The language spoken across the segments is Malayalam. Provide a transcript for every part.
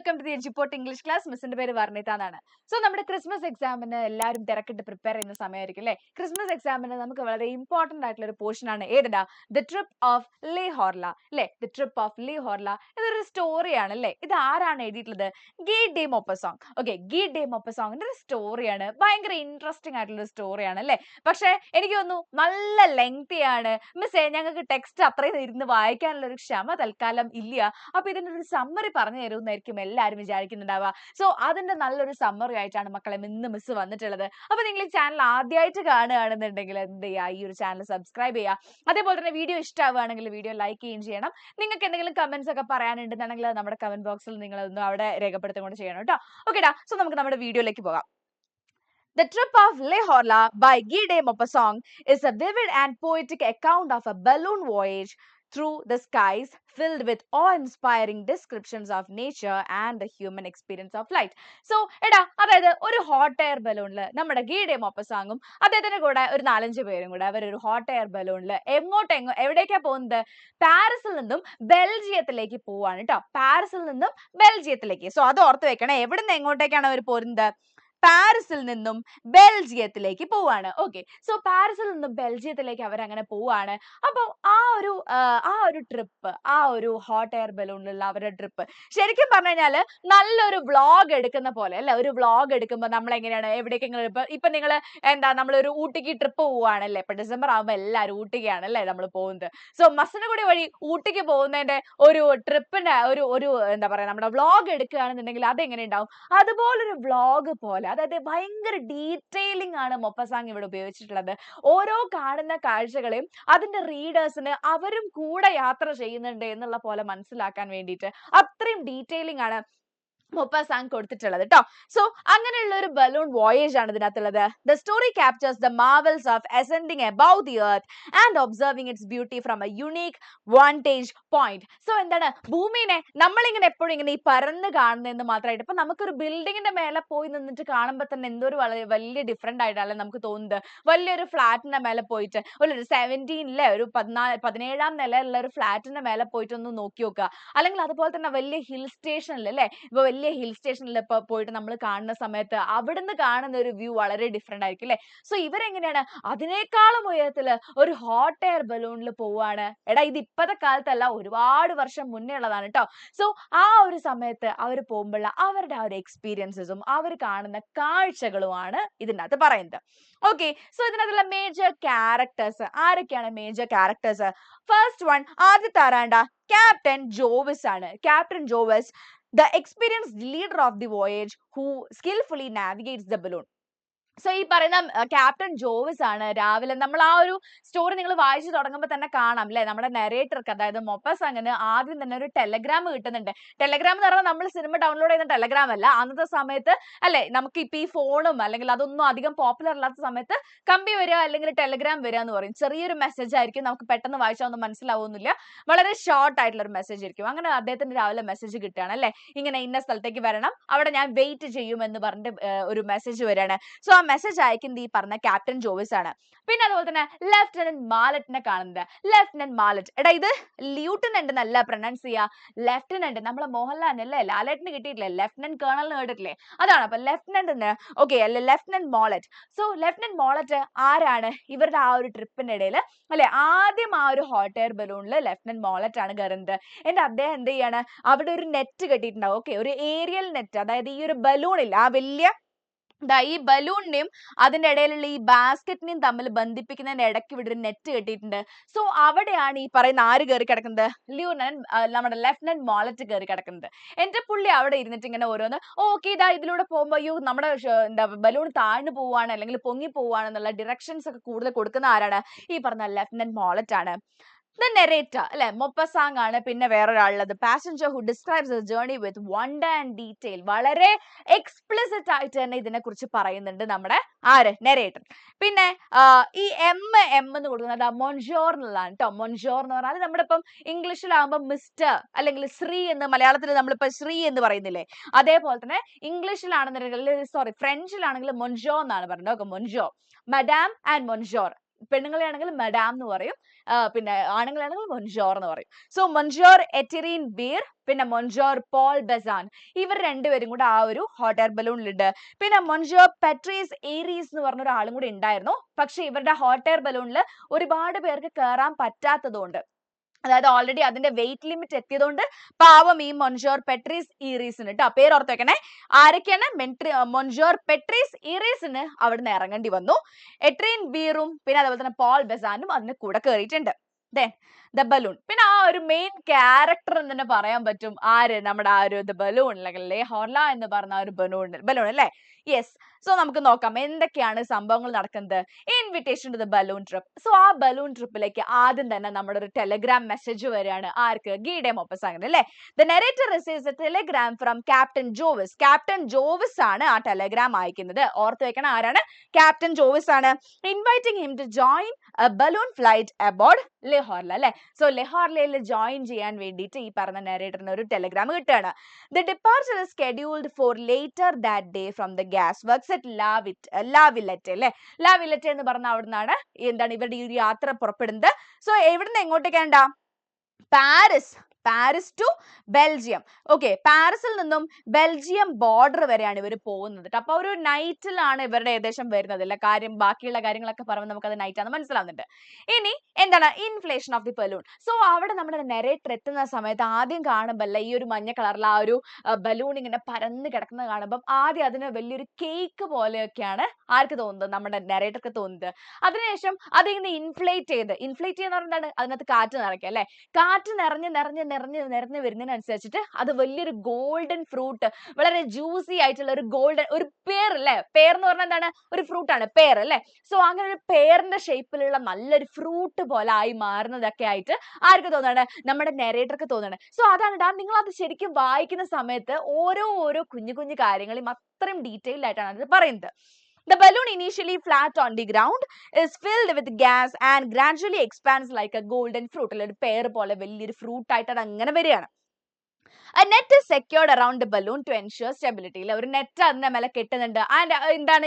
Welcome to the Eduport English class. മിസ്സിന്റെ പേര് വർണിത എന്നാണ്. സോ നമ്മുടെ ക്രിസ്മസ് എക്സാമിന് എല്ലാവരും തിരക്കിട്ട് പ്രിപ്പയർ ചെയ്യുന്ന സമയമായിരിക്കും അല്ലേ? ക്രിസ്മസ് എക്സാമിന് നമുക്ക് വളരെ ഇമ്പോർട്ടന്റ് ആയിട്ടുള്ള ഒരു പോർഷൻ ആണ് ഏതാ? The trip of Le Horla അല്ലേ? The trip of Le Horla ഇതൊരു സ്റ്റോറിയാണ് അല്ലേ? ഇത് ആരാണ് എഴുതിയിട്ടുള്ളത്? Guy de Maupassant. Okay, Guy de മൊപ്പസോങ്ങിന്റെ ഒരു സ്റ്റോറിയാണ്. ഭയങ്കര ഇൻട്രസ്റ്റിംഗ് ആയിട്ടുള്ള സ്റ്റോറിയാണ് അല്ലേ? പക്ഷെ എനിക്ക് തോന്നുന്നു നല്ല ലെങ്തി ആണ്. മിസ്സേ, ഞങ്ങൾക്ക് ടെക്സ്റ്റ് അത്രയും ഇരുന്ന് വായിക്കാനുള്ള ഒരു ക്ഷമ തൽക്കാലം ഇല്ല. അപ്പൊ ഇതിന്റെ ഒരു സമ്മറി പറഞ്ഞു തരുമെന്നായിരിക്കും എല്ലാവരും വിചാരിക്കുന്നുണ്ടാവുക. സോ അതിന്റെ നല്ലൊരു സമ്മറി ആയിട്ടാണ് മക്കളെ ഇന്ന് മിസ് വന്നിട്ടുള്ളത്. അപ്പൊ നിങ്ങൾ ഈ ചാനൽ ആദ്യമായിട്ട് കാണുകയാണെന്നുണ്ടെങ്കിൽ എന്ത് ചെയ്യുക, ഈ ഒരു ചാനൽ സബ്സ്ക്രൈബ് ചെയ്യുക. അതേപോലെ തന്നെ വീഡിയോ ഇഷ്ടമാവുകയാണെങ്കിൽ വീഡിയോ ലൈക്ക് ചെയ്യുകയും ചെയ്യണം. നിങ്ങൾക്ക് എന്തെങ്കിലും കമന്റ്സ് ഒക്കെ പറയാനുണ്ടെന്നുണ്ടെങ്കിൽ നമ്മുടെ കമന്റ് ബോക്സിൽ നിങ്ങൾ ഒന്ന് അവിടെ രേഖപ്പെടുത്തുകൊണ്ട് ചെയ്യണം കേട്ടോ. ഓക്കെടാ, സോ നമുക്ക് നമ്മുടെ വീഡിയോയിലേക്ക് പോകാം. The Trip of Lehorla by Guy de Maupassant is a vivid and poetic account of a balloon voyage through the skies filled with awe-inspiring descriptions of nature and the human experience of flight. So, അതായത് ഒരു ഹോട്ട് എയർ ബലൂണിൽ നമ്മുടെ ഗീ ഡെ മൊപ്പസാങ്ങും അദ്ദേഹത്തിന്റെ കൂടെ ഒരു 4-5 പേരും കൂടെ അവരൊരു ഹോട്ട് എയർ ബലൂണിൽ എവിടേക്കാ പോകുന്നത്? പാരീസിൽ നിന്നും ബെൽജിയത്തിലേക്ക് പോവാണ് കേട്ടോ. പാരീസിൽ നിന്നും ബെൽജിയത്തിലേക്ക്. സോ അത് ഓർത്ത് വെക്കണേ. എവിടുന്ന് എങ്ങോട്ടേക്കാണ് അവർ പോരുന്നത്? പാരീസിൽ നിന്നും ബെൽജിയത്തിലേക്ക് പോവാണ്. ഓക്കെ, സോ പാരീസിൽ നിന്നും ബെൽജിയത്തിലേക്ക് അവരങ്ങനെ പോവാണ്. അപ്പോൾ ആ ഒരു ട്രിപ്പ്, ആ ഒരു ഹോട്ട് എയർ ബലൂണിലുള്ള അവരുടെ ട്രിപ്പ് ശരിക്കും പറഞ്ഞു കഴിഞ്ഞാൽ നല്ലൊരു വ്ളോഗ് എടുക്കുന്ന പോലെ അല്ലെ? ഒരു വ്ളോഗ് എടുക്കുമ്പോൾ നമ്മൾ എങ്ങനെയാണ് എവിടേക്കെങ്കിലും ഇപ്പൊ നിങ്ങൾ നമ്മളൊരു ഊട്ടിക്ക് ട്രിപ്പ് പോവാണല്ലേ? ഇപ്പൊ ഡിസംബർ ആകുമ്പോൾ എല്ലാവരും ഊട്ടിക്കാണ് അല്ലേ നമ്മൾ പോകുന്നത്. സോ മസനഗുഡി വഴി ഊട്ടിക്ക് പോകുന്നതിന്റെ ഒരു ട്രിപ്പിന്റെ ഒരു എന്താ പറയാ നമ്മുടെ വ്ളോഗ് എടുക്കുകയാണെന്നുണ്ടെങ്കിൽ അതെങ്ങനെ ഉണ്ടാവും? അതുപോലൊരു വ്ളോഗ് പോലെ, അതായത് ഭയങ്കര ഡീറ്റെയിലിംഗ് ആണ് മൊപ്പസാങ് ഇവിടെ ഉപയോഗിച്ചിട്ടുള്ളത്. ഓരോ കാണുന്ന കാഴ്ചകളെയും അതിന്റെ റീഡേഴ്സിന് അവരും കൂടെ യാത്ര ചെയ്യുന്നുണ്ട് എന്നുള്ള പോലെ മനസ്സിലാക്കാൻ വേണ്ടിയിട്ട് അത്രയും ഡീറ്റെയിലിംഗ് ആണ് മൊപ്പസാങ് കൊടുത്തിട്ടുള്ളത് കേട്ടോ. സോ അങ്ങനെയുള്ള ഒരു ബലൂൺ വോയേജ് ആണ് ഇതിനകത്തുള്ളത്. The story captures the marvels of ascending above the earth and observing its beauty from a unique vantage point. So എന്താണ്, ഭൂമിനെ നമ്മളിങ്ങനെ എപ്പോഴും ഇങ്ങനെ ഈ പരന്ന് കാണുന്നതെന്ന് മാത്രമായിട്ട് ഇപ്പൊ നമുക്കൊരു ബിൽഡിങ്ങിന്റെ മേലെ പോയി നിന്നിട്ട് കാണുമ്പോൾ തന്നെ എന്തോ ഒരു വളരെ വലിയ ഡിഫറെന്റ് ആയിട്ടല്ലേ നമുക്ക് തോന്നുന്നത്. വലിയൊരു ഫ്ലാറ്റിന്റെ മേലെ പോയിട്ട് ഒരു 17 ഒരു 17ാം നിലയിലുള്ള ഒരു ഫ്ലാറ്റിന്റെ മേലെ പോയിട്ട് ഒന്ന് നോക്കി നോക്കുക. അല്ലെങ്കിൽ അതുപോലെ തന്നെ വലിയ ഹിൽ സ്റ്റേഷനിൽ അല്ലേ, ഇപ്പൊ വലിയ ഹിൽ സ്റ്റേഷനിൽ ഇപ്പൊ പോയിട്ട് നമ്മൾ കാണുന്ന സമയത്ത് അവിടുന്ന് കാണുന്ന ഒരു വ്യൂ വളരെ ഡിഫറെന്റ് ആയിരിക്കും അല്ലെ? സോ ഇവരെങ്ങനെയാണ് അതിനേക്കാളും ഉയരത്തില് ഒരു ഹോട്ട് എയർ ബലൂണിൽ പോവാണ്. ഇത് ഇപ്പത്തെ കാലത്തല്ല, ഒരുപാട് വർഷം മുന്നേ ഉള്ളതാണ് കേട്ടോ. സോ ആ ഒരു സമയത്ത് അവർ പോകുമ്പോൾ അവരുടെ ആ ഒരു എക്സ്പീരിയൻസസും അവർ കാണുന്ന കാഴ്ചകളുമാണ് ഇതിനകത്ത് പറയുന്നത്. ഓക്കെ, സോ ഇതിനകത്തുള്ള മേജർ ക്യാരക്ടേഴ്സ് ആരൊക്കെയാണ്? മേജർ ക്യാരക്ടേഴ്സ് ഫസ്റ്റ് വൺ, ആദ്യത്തെ ആരാണ്ട? ക്യാപ്റ്റൻ ജോവിസ് ആണ്. Captain Jovis, the experienced leader of the voyage who skillfully navigates the balloon. So ഈ പറയുന്ന ക്യാപ്റ്റൻ ജോവിസ് ആണ്. രാവിലെ നമ്മൾ ആ ഒരു സ്റ്റോറി നിങ്ങൾ വായിച്ചു തുടങ്ങുമ്പോൾ തന്നെ കാണാം അല്ലെ, നമ്മുടെ നെറേറ്റർക്ക് അതായത് മൊപ്പസാങ്ങിന് ആദ്യം തന്നെ ഒരു ടെലഗ്രാം കിട്ടുന്നുണ്ട്. ടെലഗ്രാം എന്ന് പറഞ്ഞാൽ നമ്മൾ സിനിമ ഡൗൺലോഡ് ചെയ്യുന്ന ടെലഗ്രാം അല്ല. അന്നത്തെ സമയത്ത് അല്ലെ നമുക്ക് ഇപ്പൊ ഈ ഫോണും അല്ലെങ്കിൽ അതൊന്നും അധികം പോപ്പുലർ അല്ലാത്ത സമയത്ത് കമ്പി വരിക അല്ലെങ്കിൽ ടെലഗ്രാം വരിക എന്ന് പറയും. ചെറിയൊരു മെസ്സേജ് ആയിരിക്കും, നമുക്ക് പെട്ടെന്ന് വായിച്ചാൽ ഒന്നും മനസ്സിലാവുന്നില്ല, വളരെ ഷോർട്ട് ആയിട്ടുള്ള ഒരു മെസ്സേജ് ആയിരിക്കും. അങ്ങനെ അദ്ദേഹത്തിന് രാവിലെ മെസ്സേജ് കിട്ടുകയാണ് അല്ലെ, ഇങ്ങനെ ഇന്ന സ്ഥലത്തേക്ക് വരണം, അവിടെ ഞാൻ വെയിറ്റ് ചെയ്യും എന്ന് പറഞ്ഞിട്ട് ഒരു മെസ്സേജ് വരികയാണ്. സോ ആ മെസ്സേജ് അയക്കുന്നത് ഈ പറഞ്ഞ ക്യാപ്റ്റൻ ജോവിസ് ആണ്. പിന്നെ അതുപോലെ തന്നെ ലെഫ്റ്റനന്റ് മാലറ്റിനെ കാണുന്നത്. ലെഫ്റ്റനന്റ് മാലറ്റ്, ഇത് ല്യൂട്ടനന്റ് എന്നല്ല പ്രൊനൗൺസ് ചെയ്യുക, ലെഫ്റ്റനന്റ്. നമ്മളെ മോഹൻലാലിന് അല്ലേ ലാലേട്ടിന് കിട്ടിയിട്ടില്ലേ, ലെഫ്റ്റനന്റ് കേണലിന് കേട്ടിട്ടില്ലേ, അതാണ്. അപ്പൊ ലെഫ്റ്റനന്റ് ഓക്കെ അല്ലെ, ലെഫ്റ്റനന്റ് മോളറ്റ്. സോ ലെഫ്റ്റനന്റ് മോളറ്റ് ആരാണ്? ഇവരുടെ ആ ഒരു ട്രിപ്പിന്റെ ഇടയിൽ അല്ലെ ആദ്യം ആ ഒരു ഹോട്ട് എയർ ബലൂണിൽ ലെഫ്റ്റനന്റ് മോളറ്റ് ആണ് കയറുന്നത്. അദ്ദേഹം എന്ത് ചെയ്യാണ്, അവിടെ ഒരു നെറ്റ് കെട്ടിയിട്ടുണ്ടാവും. ഓക്കെ, ഒരു ഏരിയൽ നെറ്റ്, അതായത് ഈ ഒരു ബലൂണില്ല, ആ വലിയ ഈ ബലൂണിനെയും അതിന്റെ ഇടയിലുള്ള ഈ ബാസ്ക്കറ്റിനെയും തമ്മിൽ ബന്ധിപ്പിക്കുന്നതിന്റെ ഇടയ്ക്ക് ഇവിടെ ഒരു നെറ്റ് കെട്ടിയിട്ടുണ്ട്. സോ അവിടെയാണ് ഈ പറയുന്ന ആര് കയറി കിടക്കുന്നത്? നമ്മുടെ ലെഫ്റ്റനന്റ് മോളറ്റ് കയറി കിടക്കുന്നത്. എന്റെ പുള്ളി അവിടെ ഇരുന്നിട്ട് ഇങ്ങനെ ഓരോന്ന് ഓക്കെ ഇതിലൂടെ പോകുമ്പോ നമ്മുടെ ബലൂൺ താഴ്ന്നു പോവാണ് അല്ലെങ്കിൽ പൊങ്ങി പോവാണ് എന്നുള്ള ഡിറക്ഷൻസ് ഒക്കെ കൂടുതൽ കൊടുക്കുന്ന ആരാണ്? ഈ പറഞ്ഞ ലെഫ്റ്റനന്റ് മോളറ്റ് ആണ്. The narrator അല്ലെ മൊപ്പസാങ് ആണ്. പിന്നെ വേറൊരാളുള്ളത് passenger who describes the journey with wonder and detail. വളരെ എക്സ്പ്ലിസിറ്റ് ആയിട്ട് തന്നെ ഇതിനെ കുറിച്ച് പറയുന്നുണ്ട് നമ്മുടെ ആര്? നെറേറ്റർ. പിന്നെ ഈ എം എന്ന് കൊടുക്കുന്നത് മൊൻജോർ എന്നുള്ളതാണ് കേട്ടോ. മൊൻജോർ എന്ന് പറഞ്ഞാൽ നമ്മുടെ ഇപ്പം ഇംഗ്ലീഷിലാകുമ്പോൾ മിസ്റ്റർ അല്ലെങ്കിൽ ശ്രീ എന്ന്, മലയാളത്തിൽ നമ്മളിപ്പോ ശ്രീ എന്ന് പറയുന്നില്ലേ, അതേപോലെ തന്നെ ഇംഗ്ലീഷിലാണെന്നുണ്ടെങ്കിൽ ഫ്രഞ്ചിലാണെങ്കിൽ മൊൻജോ എന്നാണ് പറയുന്നത്. Okay, മൊൻജോ, മഡാം and മൊൻജോർ. പെണ്ണുങ്ങളെയാണെങ്കിൽ മഡാം എന്ന് പറയും, പിന്നെ ആണുങ്ങളാണെങ്കിൽ മൊൻജോർ എന്ന് പറയും. സോ മൊൻജോർ എറ്ററിൻ ബീർ പിന്നെ മൊൻജോർ പോൾ ബെസാൻ ഇവർ രണ്ടുപേരും കൂടെ ആ ഒരു ഹോട്ട് എയർ ബലൂണിലുണ്ട്. പിന്നെ മൊൻജോർ പെട്രീസ് ഏരീസ് എന്ന് പറഞ്ഞ ഒരാളും കൂടി ഉണ്ടായിരുന്നു. പക്ഷെ ഇവരുടെ ഹോട്ട് എയർ ബലൂണിൽ ഒരുപാട് പേർക്ക് കയറാൻ പറ്റാത്തതുകൊണ്ട്, അതായത് ഓൾറെഡി അതിന്റെ വെയിറ്റ് ലിമിറ്റ് എത്തിയതുകൊണ്ട് പാവം ഈ മൊൻജോർ പെട്രീസ് ഈറീസിന് കേട്ടോ, പേര് ഓർത്ത് വെക്കണേ, ആരൊക്കെയാണ്? മൊൻജോർ പെട്രീസ് ഈറീസിന് അവിടുന്ന് ഇറങ്ങേണ്ടി വന്നു. എട്രീൻ ബീറും പിന്നെ അതുപോലെ തന്നെ പോൾ ബെസാനും അതിന് കൂടെ കയറിയിട്ടുണ്ട്. ദെൻ ദ ബലൂൺ, പിന്നെ ആ ഒരു മെയിൻ ക്യാരക്ടർ എന്ന് തന്നെ പറയാൻ പറ്റും. ആര്? നമ്മുടെ ആ ഒരു ദ ബലൂൺ അല്ലെങ്കിൽ ലേ ഹോർല എന്ന് പറഞ്ഞ ആ ഒരു ബലൂൺ അല്ലേ? യെസ്. സോ നമുക്ക് നോക്കാം എന്തൊക്കെയാണ് സംഭവങ്ങൾ നടക്കുന്നത്. Invitation to the balloon trip. So ആ ബലൂൺ ട്രിപ്പിലേക്ക് ആദ്യം തന്നെ നമ്മുടെ ഒരു ടെലഗ്രാം മെസ്സേജ് വരികയാണ്. ആർക്ക്? ഗീഡെ മൊപ്പസാങ്ങിന് അല്ലേ? The narrator receives a telegram from captain Jovis. Captain Jovis ആണ് ആ ടെലഗ്രാം അയക്കുന്നത്. ഓർത്ത് വെക്കണം, ആരാണ്? ക്യാപ്റ്റൻ ജോവിസ് ആണ്. Inviting him to join a balloon flight aboard Le Horla അല്ലേ? സോ ലെഹോർലയിൽ ജോയിൻ ചെയ്യാൻ വേണ്ടിയിട്ട് ഈ പറഞ്ഞ നെറേറ്ററിന് ഒരു ടെലഗ്രാം കിട്ടുകയാണ്. The departure is scheduled for later that day from the gas works at La Villette അല്ലേ? ലാ വില്ലറ്റ് എന്ന് പറഞ്ഞ അവിടുന്നാണ് എന്താണ് ഇവരുടെ ഈ ഒരു യാത്ര പുറപ്പെടുന്നത്. സോ എവിടുന്ന് എങ്ങോട്ടേക്കാണ്ടാ? Paris to Belgium. ഓക്കെ, പാരീസിൽ നിന്നും ബെൽജിയം ബോർഡർ വരെയാണ് ഇവർ പോകുന്നത്. അപ്പൊ ഒരു നൈറ്റിലാണ് ഇവരുടെ ഏകദേശം വരുന്നത് അല്ലെ? ബാക്കിയുള്ള കാര്യങ്ങളൊക്കെ പറയുമ്പോൾ നമുക്കത് നൈറ്റ് ആണെന്ന് മനസ്സിലാവുന്നുണ്ട്. ഇനി എന്താണ് inflation of the balloon. So അവിടെ നമ്മുടെ നെറേറ്റർ എത്തുന്ന സമയത്ത് ആദ്യം കാണുമ്പോൾ അല്ല ഈ ഒരു മഞ്ഞ കളറിൽ ആ ഒരു ബലൂൺ ഇങ്ങനെ പരന്ന് കിടക്കുന്നത് കാണുമ്പോൾ ആദ്യം അതിന് വലിയൊരു കേക്ക് പോലെയൊക്കെയാണ് ആർക്ക് തോന്നുന്നത്? നമ്മുടെ നെറേറ്റർക്ക് തോന്നുന്നത്. അതിനുശേഷം അതിങ്ങനെ ഇൻഫ്ലേറ്റ് ചെയ്യുന്ന എന്താണ്? അതിനകത്ത് കാറ്റ് നിറയ്ക്കുക അല്ലെ? കാറ്റ് നിറഞ്ഞ് വരുന്നതിനനുസരിച്ചിട്ട് അത് വലിയൊരു ഗോൾഡൻ ഫ്രൂട്ട്, വളരെ ജ്യൂസി ആയിട്ടുള്ള ഒരു ഗോൾഡൻ ഒരു പേർ അല്ലേ? പേർ എന്ന് പറഞ്ഞാൽ എന്താണ്? ഒരു ഫ്രൂട്ട് ആണ് പേർ അല്ലേ? സോ അങ്ങനെ ഒരു പേരിന്റെ ഷേപ്പിലുള്ള നല്ലൊരു ഫ്രൂട്ട് പോലെ ആയി മാറുന്നതൊക്കെ ആയിട്ട് ആർക്ക് തോന്നാണ്? നമ്മുടെ നെറേറ്റർക്ക് തോന്നാണ്. സോ അതാണ് നിങ്ങൾ അത് ശരിക്കും വായിക്കുന്ന സമയത്ത് ഓരോ കുഞ്ഞു കുഞ്ഞു കാര്യങ്ങളും അത്രയും ഡീറ്റെയിൽഡ് ആയിട്ടാണ് അത് പറയുന്നത്. The balloon, initially flat on the ground, is filled with gas and gradually expands like a golden fruit. ഒരു pear പോലെ വലിയൊരു ഫ്രൂട്ട് ആയിട്ട് അത് അങ്ങനെ വരികയാണ്. A net is secured around the balloon to ensure stability. ഒരു നെറ്റ് അതിന്റെ മേലെ കെട്ടുന്നുണ്ട്. ആൻഡ് എന്താണ്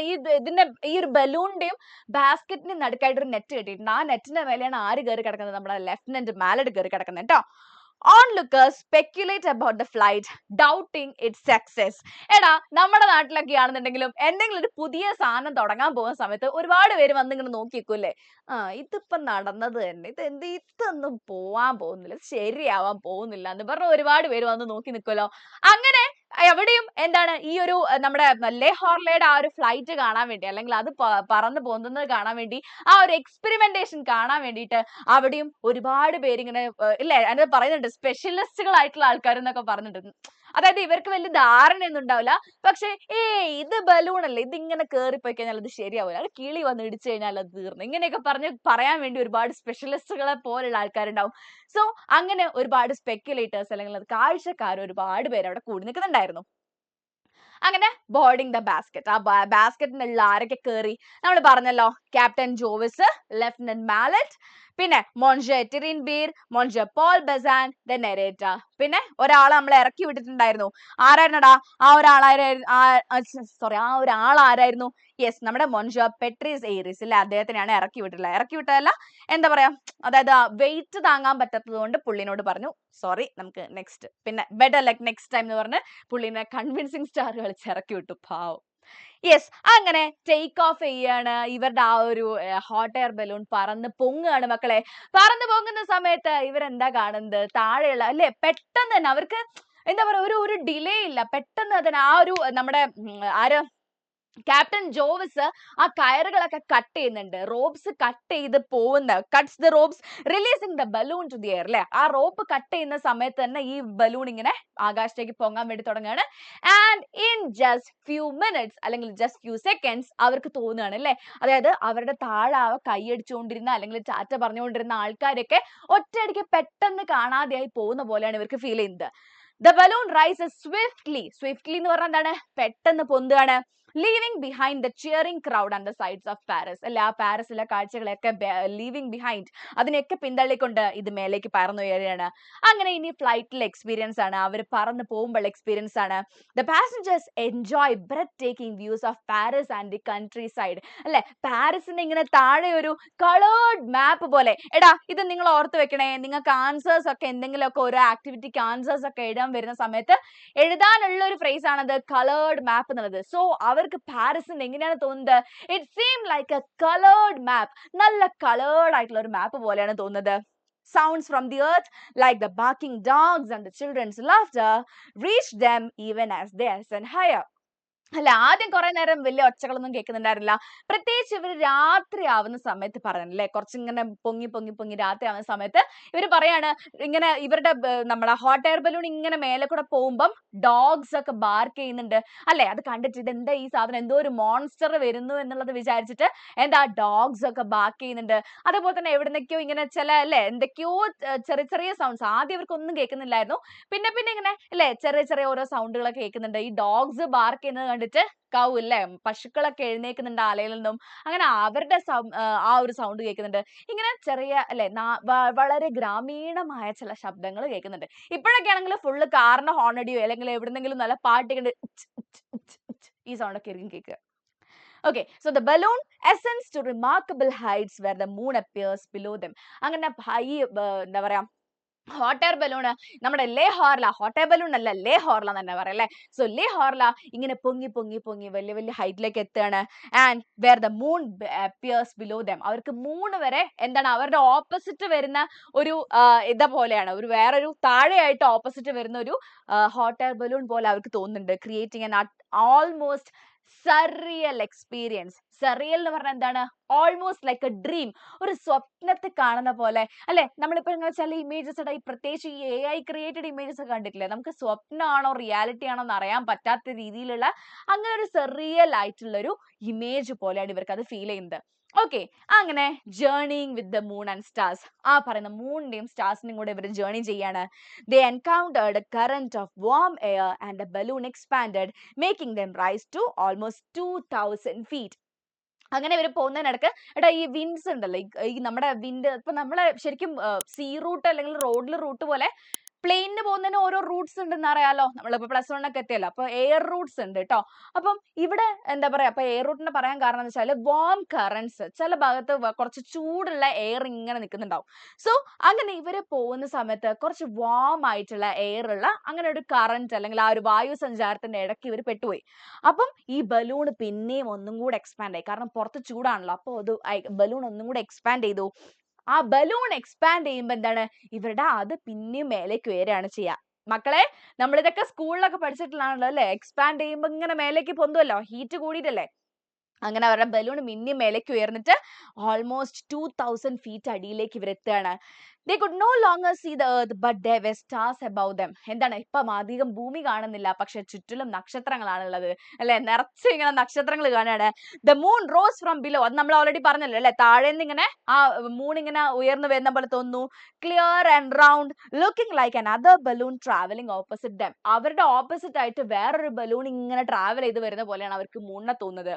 ഈ ഒരു ബലൂണിന്റെയും ബാസ്ക്കറ്റിന്റെ നടുക്കായിട്ട് ഒരു നെറ്റ് കെട്ടിയിട്ടുണ്ട്. ആ നെറ്റിന്റെ മേലെയാണ് ആര് കയറി കിടക്കുന്നത്? നമ്മുടെ ലെഫ്റ്റനന്റ് മാലഡ് കയറി കിടക്കുന്നത് കേട്ടോ. Onlookers speculate about the flight, doubting its success. എടാ നമ്മുടെ നാട്ടിലൊക്കെ ആണെന്നുണ്ടെങ്കിലും എന്തെങ്കിലും ഒരു പുതിയ സാധനം തുടങ്ങാൻ പോകുന്ന സമയത്ത് ഒരുപാട് പേര് വന്ന് ഇങ്ങനെ നോക്കി നിൽക്കൂല്ലേ? ഇതിപ്പം നടന്നത് തന്നെ, ഇതൊന്നും പോവാൻ പോകുന്നില്ല, ശരിയാവാൻ പോകുന്നില്ല എന്ന് പറഞ്ഞ ഒരുപാട് പേര് വന്ന് നോക്കി നിൽക്കുമല്ലോ. അങ്ങനെ എവിടെയും എന്താണ് ഈ ഒരു നമ്മുടെ ലേ ഹോർലയുടെ ആ ഒരു ഫ്ലൈറ്റ് കാണാൻ വേണ്ടി അല്ലെങ്കിൽ അത് പറന്നു പോകുന്നത് കാണാൻ വേണ്ടി ആ ഒരു എക്സ്പെരിമെന്റേഷൻ കാണാൻ വേണ്ടിയിട്ട് അവിടെയും ഒരുപാട് പേരിങ്ങനെ ഇല്ലേ അതിനകത്ത് പറയുന്നുണ്ട് സ്പെഷ്യലിസ്റ്റുകൾ ആയിട്ടുള്ള ആൾക്കാർ എന്നൊക്കെ പറഞ്ഞിട്ടുണ്ട്. അതായത് ഇവർക്ക് വലിയ ധാരണയൊന്നും ഉണ്ടാവില്ല, പക്ഷെ ഇത് ബലൂൺ അല്ലേ, ഇതിങ്ങനെ കേറിപ്പോയി കഴിഞ്ഞാൽ അത് ശരിയാവില്ല, അത് കിളി വന്ന് ഇടിച്ചു കഴിഞ്ഞാൽ അത് തീർന്നു, ഇങ്ങനെയൊക്കെ പറയാൻ വേണ്ടി ഒരുപാട് സ്പെഷ്യലിസ്റ്റുകളെ പോലുള്ള ആൾക്കാരുണ്ടാവും. സോ അങ്ങനെ ഒരുപാട് സ്പെക്യുലേറ്റേഴ്സ് അല്ലെങ്കിൽ അത് കാഴ്ചക്കാർ ഒരുപാട് പേര് അവിടെ കൂടി നിൽക്കുന്നുണ്ടായിരുന്നു. അങ്ങനെ ബോർഡിംഗ് ദ ബാസ്ക്കറ്റ്, ആ ബാസ്ക്കറ്റിനുള്ള ആരൊക്കെ കയറി? നമ്മൾ പറഞ്ഞല്ലോ, ക്യാപ്റ്റൻ ജോവിസ്, ലെഫ്റ്റനന്റ് മാലറ്റ്, പിന്നെ monsieur Etienne Beer, monsieur Paul Bessand, the narrator. പിന്നെ ഒരാളെ നമ്മൾ ഇറക്കി വിട്ടിട്ടുണ്ടായിരുന്നു. ആരായിരുന്നടാ ആ ഒരാൾ ആരായിരുന്നു? യെസ്, നമ്മുടെ മോൺജ പെട്രീസ് ഏരിസ് അല്ലെ, അദ്ദേഹത്തിനാണ് ഇറക്കി വിട്ടതല്ല, എന്താ പറയാ, അതായത് വെയിറ്റ് താങ്ങാൻ പറ്റാത്തത് കൊണ്ട് പുള്ളിനോട് പറഞ്ഞു സോറി, നമുക്ക് നെക്സ്റ്റ്, പിന്നെ ബെറ്റർ ലക്ക് നെക്സ്റ്റ് ടൈം എന്ന് പറഞ്ഞ് പുള്ളിനെ കൺവിൻസിങ് സ്റ്റാർ കളിച്ച് ഇറക്കി വിട്ടു, പാവം. യെസ്, അങ്ങനെ ടേക്ക് ഓഫ് ചെയ്യാണ്. ഇവരുടെ ആ ഒരു ഹോട്ട് എയർ ബലൂൺ പറന്ന് പൊങ്ങുകയാണ് മക്കളെ. പറന്ന് പൊങ്ങുന്ന സമയത്ത് ഇവരെന്താ കാണുന്നത്? താഴെയുള്ള അല്ലെ, പെട്ടെന്ന് തന്നെ അവർക്ക് എന്താ പറയാ, ഒരു ഡിലേ ഇല്ല, പെട്ടെന്ന് തന്നെ ആ ഒരു നമ്മുടെ ക്യാപ്റ്റൻ ജോവിസ് ആ കയറുകളൊക്കെ കട്ട് ചെയ്യുന്നുണ്ട്, റോപ്സ് കട്ട് ചെയ്ത് cuts the ropes releasing the balloon to the air അല്ലെ. ആ റോപ്പ് കട്ട് ചെയ്യുന്ന സമയത്ത് തന്നെ ഈ ബലൂൺ ഇങ്ങനെ ആകാശത്തേക്ക് പൊങ്ങാൻ വേണ്ടി തുടങ്ങുകയാണ്. And in just few minutes അല്ലെങ്കിൽ ജസ്റ്റ് ഫ്യൂ സെക്കൻഡ്സ് അവർക്ക് തോന്നുകയാണ് അല്ലെ, അതായത് അവരുടെ താഴെ കൈയടിച്ചുകൊണ്ടിരുന്ന അല്ലെങ്കിൽ ടാറ്റ പറഞ്ഞുകൊണ്ടിരുന്ന ആൾക്കാരൊക്കെ ഒറ്റയടിക്ക് പെട്ടെന്ന് കാണാതെയായി പോകുന്ന പോലെയാണ് ഇവർക്ക് ഫീൽ ചെയ്യുന്നത്. The balloon rises swiftly എന്ന് പറഞ്ഞാൽ എന്താണ്? പെട്ടെന്ന് പൊന്തുകയാണ്. Leaving behind the cheering crowd and the sides of Paris. അല്ലെ, ആ പാരീസിലെ കാഴ്ചകളെയൊക്കെ ലീവിംഗ് ബിഹൈൻഡ്, അതിനെയൊക്കെ പിന്തള്ളിക്കൊണ്ട് ഇത് മേലേക്ക് പറന്നുയരുകയാണ്. അങ്ങനെ ഇനി ഫ്ലൈറ്റിലെ എക്സ്പീരിയൻസ് ആണ്, അവർ പറന്ന് പോകുമ്പോൾ എക്സ്പീരിയൻസ് ആണ്. The passengers enjoy breathtaking views of Paris and the countryside. അല്ലെ, പാരീസിന്റെ ഇങ്ങനെ താഴെ ഒരു കളേർഡ് മാപ്പ് പോലെ. എടാ, ഇത് നിങ്ങൾ ഓർത്ത് വെക്കണേ, നിങ്ങൾക്ക് ആൻസേഴ്സ് ഒക്കെ എന്തെങ്കിലുമൊക്കെ ഓരോ ആക്ടിവിറ്റിക്ക് ആൻസേഴ്സ് ഒക്കെ എഴുതാൻ വരുന്ന സമയത്ത് എഴുതാനുള്ള ഒരു ഫ്രേസ് ആണത് കളേർഡ് മാപ്പ് എന്നുള്ളത്. സോ അവർക്ക് പാരീസിന് എങ്ങനെയാണ് തോന്നുന്നത്? It seem like a coloured map. നല്ല കളേർഡ് ആയിട്ടുള്ള ഒരു മാപ്പ് പോലെയാണ് തോന്നുന്നത്. Sounds from the earth like the barking dogs and the children's laughter reached them even as they ascended higher. അല്ല, ആദ്യം കുറെ നേരം വലിയ ഒച്ചകളൊന്നും കേൾക്കുന്നുണ്ടായിരുന്നില്ല. പ്രത്യേകിച്ച് ഇവർ രാത്രി ആവുന്ന സമയത്ത് പറഞ്ഞല്ലേ, കുറച്ചിങ്ങനെ പൊങ്ങി പൊങ്ങി പൊങ്ങി രാത്രി ആവുന്ന സമയത്ത് ഇവർ പറയാണ്, ഇങ്ങനെ ഇവരുടെ നമ്മളെ ഹോട്ട് എയർ ബലൂൺ ഇങ്ങനെ മേലെ കൂടെ പോകുമ്പം ഡോഗ്സ് ഒക്കെ ബാർക്ക് ചെയ്യുന്നുണ്ട്. അല്ലെ, അത് കണ്ടിട്ട് ഇത് എന്താ ഈ സാധനം, എന്തോ ഒരു മോൺസ്റ്റർ വരുന്നു എന്നുള്ളത് വിചാരിച്ചിട്ട് എന്താ ഡോഗ്സ് ഒക്കെ ബാർക്ക് ചെയ്യുന്നുണ്ട്. അതേപോലെ തന്നെ എവിടുന്നൊക്കെയോ ഇങ്ങനെ ചില അല്ലെ എന്തൊക്കെയോ ചെറിയ ചെറിയ സൗണ്ട്സ്, ആദ്യം ഇവർക്കൊന്നും കേൾക്കുന്നില്ലായിരുന്നു. പിന്നെ പിന്നെ ഇങ്ങനെ അല്ലെ ചെറിയ ചെറിയ ഓരോ സൗണ്ടുകളൊക്കെ കേൾക്കുന്നുണ്ട്. ഈ ഡോഗ്സ് ബാർക്ക് ചെയ്യുന്നത് കണ്ടിട്ട് കൗ ഇല്ലേ, പശുക്കളൊക്കെ എഴുന്നേക്കുന്നുണ്ട് ആലയിൽ നിന്നും. അങ്ങനെ അവരുടെ ആ ഒരു സൗണ്ട് കേൾക്കുന്നുണ്ട്. ഇങ്ങനെ ചെറിയ അല്ലെ വളരെ ഗ്രാമീണമായ ചില ശബ്ദങ്ങൾ കേൾക്കുന്നുണ്ട്. ഇപ്പോഴൊക്കെ ആണെങ്കിൽ ഫുള്ള് കാറിന്റെ ഹോൺ അടിയോ അല്ലെങ്കിൽ എവിടുന്നെങ്കിലും നല്ല പാട്ടിക്കണ്ട് ഈ സൗണ്ട് ഒക്കെ ആയിരിക്കും കേൾക്കുക. Okay, so the balloon ascends to remarkable heights where the moon appears below them. അങ്ങനെ എന്താ പറയാ, ഹോട്ട് എയർ ബലൂൺ നമ്മുടെ ലേ ഹോർല, ഹോട്ട് എയർ ബലൂൺ അല്ല ലേ ഹോർല തന്നെ പറയാം അല്ലെ. സോ ലേ ഹോർല ഇങ്ങനെ പൊങ്ങി പൊങ്ങി പൊങ്ങി വലിയ വലിയ ഹൈറ്റിലേക്ക് എത്തുകയാണ്. And where the moon appears below them. അവർക്ക് മൂണ് വരെ എന്താണ് അവരുടെ ഓപ്പോസിറ്റ് വരുന്ന ഒരു ഇത പോലെയാണ്, ഒരു വേറൊരു താഴെയായിട്ട് ഓപ്പോസിറ്റ് വരുന്ന ഒരു ഹോട്ട് എയർ ബലൂൺ പോലെ അവർക്ക് തോന്നുന്നുണ്ട്. Creating an almost surreal experience. Surreal എന്ന് പറഞ്ഞാൽ എന്താണ്? ഓൾമോസ്റ്റ് ലൈക്ക് എ ഡ്രീം, ഒരു സ്വപ്നത്തിൽ കാണുന്ന പോലെ അല്ലെ. നമ്മളിപ്പോ ഇങ്ങനെ ചില ഇമേജസ് ഈ പ്രത്യേകിച്ച് ഈ AI ക്രിയേറ്റഡ് ഇമേജസ് ഒക്കെ കണ്ടിട്ടില്ലേ, നമുക്ക് സ്വപ്നമാണോ റിയാലിറ്റി ആണോ എന്ന് അറിയാൻ പറ്റാത്ത രീതിയിലുള്ള അങ്ങനെ ഒരു സെറിയൽ ആയിട്ടുള്ള ഒരു ഇമേജ് പോലെയാണ് ഇവർക്ക് അത് ഫീൽ ചെയ്യുന്നത്. ഓക്കെ, അങ്ങനെ journeying with the moon and stars, ആ പറയുന്ന മൂണിന്റെയും സ്റ്റാർസിന്റെയും കൂടെ ഇവർ ജേർണി ചെയ്യാണ്. They encountered a current of warm air and the balloon expanded, making them rise to almost 2000 feet. അങ്ങനെ ഇവർ പോകുന്നതിനിടക്ക് എടാ ഈ വിൻഡ്സ് ഉണ്ടല്ലോ, ഈ നമ്മുടെ വിൻഡ് ഇപ്പൊ നമ്മളെ ശരിക്കും സീ റൂട്ട് അല്ലെങ്കിൽ റോഡിൽ റൂട്ട് പോലെ പ്ലെയിനിന് പോകുന്നതിന് ഓരോ റൂട്ട്സ് ഉണ്ടെന്ന് അറിയാലോ, നമ്മളിപ്പോ +1 ഒക്കെ എത്തിയല്ലോ. അപ്പൊ എയർ റൂട്ട്സ് ഉണ്ട് കേട്ടോ. അപ്പം ഇവിടെ എന്താ പറയാ, അപ്പൊ എയർ റൂട്ടിനെ പറയാൻ കാരണം എന്ന് വെച്ചാൽ വാം കറൻസ്, ചില ഭാഗത്ത് കുറച്ച് ചൂടുള്ള എയർ ഇങ്ങനെ നിൽക്കുന്നുണ്ടാവും. സോ അങ്ങനെ ഇവര് പോകുന്ന സമയത്ത് കുറച്ച് വാം ആയിട്ടുള്ള എയർ ഉള്ള അങ്ങനെ ഒരു കറന്റ് അല്ലെങ്കിൽ ആ ഒരു വായു സഞ്ചാരത്തിന്റെ ഇടയ്ക്ക് ഇവർ പെട്ടുപോയി. അപ്പം ഈ ബലൂൺ പിന്നെയും ഒന്നും കൂടെ എക്സ്പാൻഡ് ആയി, കാരണം പുറത്ത് ചൂടാണല്ലോ. അപ്പൊ അത് ബലൂൺ ഒന്നും കൂടെ എക്സ്പാൻഡ് ചെയ്തു. ആ ബലൂൺ എക്സ്പാൻഡ് ചെയ്യുമ്പോ എന്താണ്, ഇവരുടെ അത് പിന്നെയും മേലേക്ക് ഉയരുകയാണ് ചെയ്യുക. മക്കളെ, നമ്മളിതൊക്കെ സ്കൂളിലൊക്കെ പഠിച്ചിട്ടുള്ളതാണല്ലോ അല്ലെ. എക്സ്പാൻഡ് ചെയ്യുമ്പോ ഇങ്ങനെ മേലേക്ക് പൊന്തുമല്ലോ, ഹീറ്റ് കൂടിയിട്ടല്ലേ. അങ്ങനെ അവരുടെ ബലൂൺ മിന്നി മേലേക്ക് ഉയർന്നിട്ട് ഓൾമോസ്റ്റ് 2000 ഫീറ്റ് അടിയിലേക്ക് ഇവരെത്തുകയാണ്. They could no longer see the earth, but there were stars above them. എന്താണ്, ഇപ്പം അധികം ഭൂമി കാണുന്നില്ല, പക്ഷെ ചുറ്റിലും നക്ഷത്രങ്ങളാണ് ഉള്ളത് അല്ലെ. നിറച്ച് ഇങ്ങനെ നക്ഷത്രങ്ങൾ കാണുകയാണ്. The moon rose from below. അത് നമ്മൾ ഓൾറെഡി പറഞ്ഞല്ലോ അല്ലെ, താഴേന്ന് ഇങ്ങനെ ആ മൂൺ ഇങ്ങനെ ഉയർന്നു വരുന്ന പോലെ തോന്നുന്നു. Clear and round, looking like another balloon traveling opposite them. അവരുടെ ഓപ്പോസിറ്റ് ആയിട്ട് വേറൊരു ബലൂൺ ഇങ്ങനെ ട്രാവൽ ചെയ്ത് വരുന്ന പോലെയാണ് അവർക്ക് മൂണിനെ തോന്നുന്നത്.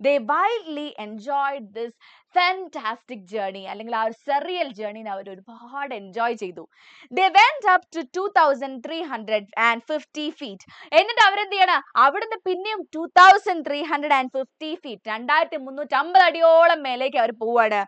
They wildly enjoyed this fantastic journey, അല്ലെങ്കിൽ ആ ഒരു സെറിയൽ ജേർണിനെ അവർ ഒരുപാട് എൻജോയ് ചെയ്തു. They went up to 2350 feet. എന്നിട്ട് അവരെന്ത് ചെയ്യണം, അവിടുന്ന് പിന്നെയും 2350 feet, 2350 അടിയോളം മേലേക്ക് അവർ പോവാണ്.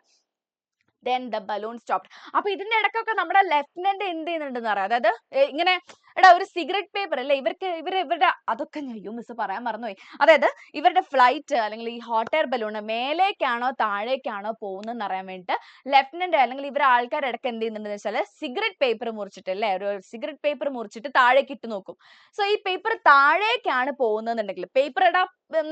Then the balloon stopped. അപ്പൊ ഇതിന്റെ ഇടയ്ക്കൊക്കെ നമ്മുടെ ലെഫ്റ്റനന്റ് എന്ത് ചെയ്യുന്നുണ്ടെന്ന് അറിയാം, അതായത് ഇങ്ങനെ എടാ ഒരു സിഗരറ്റ് പേപ്പർ അല്ലേ ഇവരുടെ അതൊക്കെ മിസ് പറയാൻ മറന്നുപോയി. അതായത് ഇവരുടെ ഫ്ലൈറ്റ് അല്ലെങ്കിൽ ഈ ഹോട്ട് എയർ ബലൂൺ മേലേക്കാണോ താഴേക്കാണോ പോകുന്നതെന്ന് അറിയാൻ വേണ്ടിയിട്ട് ലെഫ്റ്റനന്റ് അല്ലെങ്കിൽ ഇവരെ ആൾക്കാർ ഇടയ്ക്ക് എന്ത് ചെയ്യുന്നുണ്ടെന്ന് വെച്ചാൽ സിഗരറ്റ് പേപ്പർ മുറിച്ചിട്ട് അല്ലേ, ഒരു സിഗരറ്റ് പേപ്പർ മുറിച്ചിട്ട് താഴേക്ക് ഇട്ട് നോക്കും. സോ ഈ പേപ്പർ താഴേക്കാണ് പോകുന്നതെന്നുണ്ടെങ്കിൽ, പേപ്പർ ഇടാ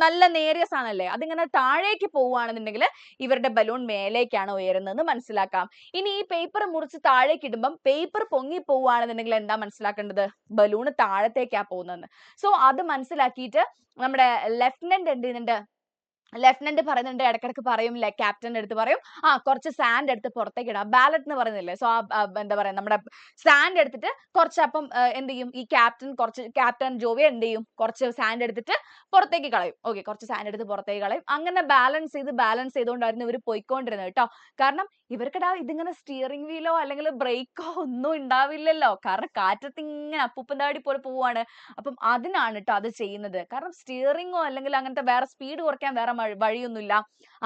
നല്ല നേരിയ സാധനല്ലേ, അതിങ്ങനെ താഴേക്ക് പോവുകയാണെന്നുണ്ടെങ്കിൽ ഇവരുടെ ബലൂൺ മേലേക്കാണ് ഉയരുന്നതെന്ന് മനസ്സിലാക്കാം. ഇനി ഈ പേപ്പർ മുറിച്ച് താഴേക്ക് ഇടുമ്പം പേപ്പർ പൊങ്ങി പോവുകയാണെന്നുണ്ടെങ്കിൽ എന്താ മനസ്സിലാക്കേണ്ടത്, ബലൂൺ താഴത്തേക്കാ പോകുന്നതെന്ന്. സോ അത് മനസ്സിലാക്കിയിട്ട് നമ്മുടെ ലെഫ്റ്റനന്റ് എന്ത് ചെയ്യുന്നുണ്ട്, ലെഫ്റ്റനന്റ് പറയുന്നുണ്ട്, ഇടക്കിടക്ക് പറയും, ക്യാപ്റ്റന്റെ അടുത്ത് പറയും, കുറച്ച് സാൻഡ് എടുത്ത് പുറത്തേക്ക് ഇടാം, ബാലറ്റ് എന്ന് പറയുന്നില്ലേ. സോ എന്താ പറയാ, നമ്മുടെ സാൻഡ് എടുത്തിട്ട് കുറച്ച്, അപ്പം എന്ത് ചെയ്യും, ഈ ക്യാപ്റ്റൻ ജോവി എന്ത് ചെയ്യും, കുറച്ച് സാൻഡ് എടുത്തിട്ട് പുറത്തേക്ക് കളയും. ഓക്കെ, കുറച്ച് സാൻഡ് എടുത്ത് പുറത്തേക്ക് കളയും. അങ്ങനെ ബാലൻസ് ചെയ്തുകൊണ്ടായിരുന്നു ഇവർ പോയിക്കൊണ്ടിരുന്നത് കേട്ടോ. കാരണം ഇവർക്കിടാ ഇതിങ്ങനെ സ്റ്റിയറിംഗ് വീലോ അല്ലെങ്കിൽ ബ്രേക്കോ ഒന്നും ഉണ്ടാവില്ലല്ലോ, കാരണം കാറ്റത്ത് ഇങ്ങനെ അപ്പൂപ്പന്താടി പോലെ പോവാണ്. അപ്പം അതിനാണ് കേട്ടോ അത് ചെയ്യുന്നത്. കാരണം സ്റ്റിയറിംഗോ അല്ലെങ്കിൽ അങ്ങനത്തെ വേറെ സ്പീഡ് കുറയ്ക്കാൻ വേറെ വഴിയൊന്നുമില്ല.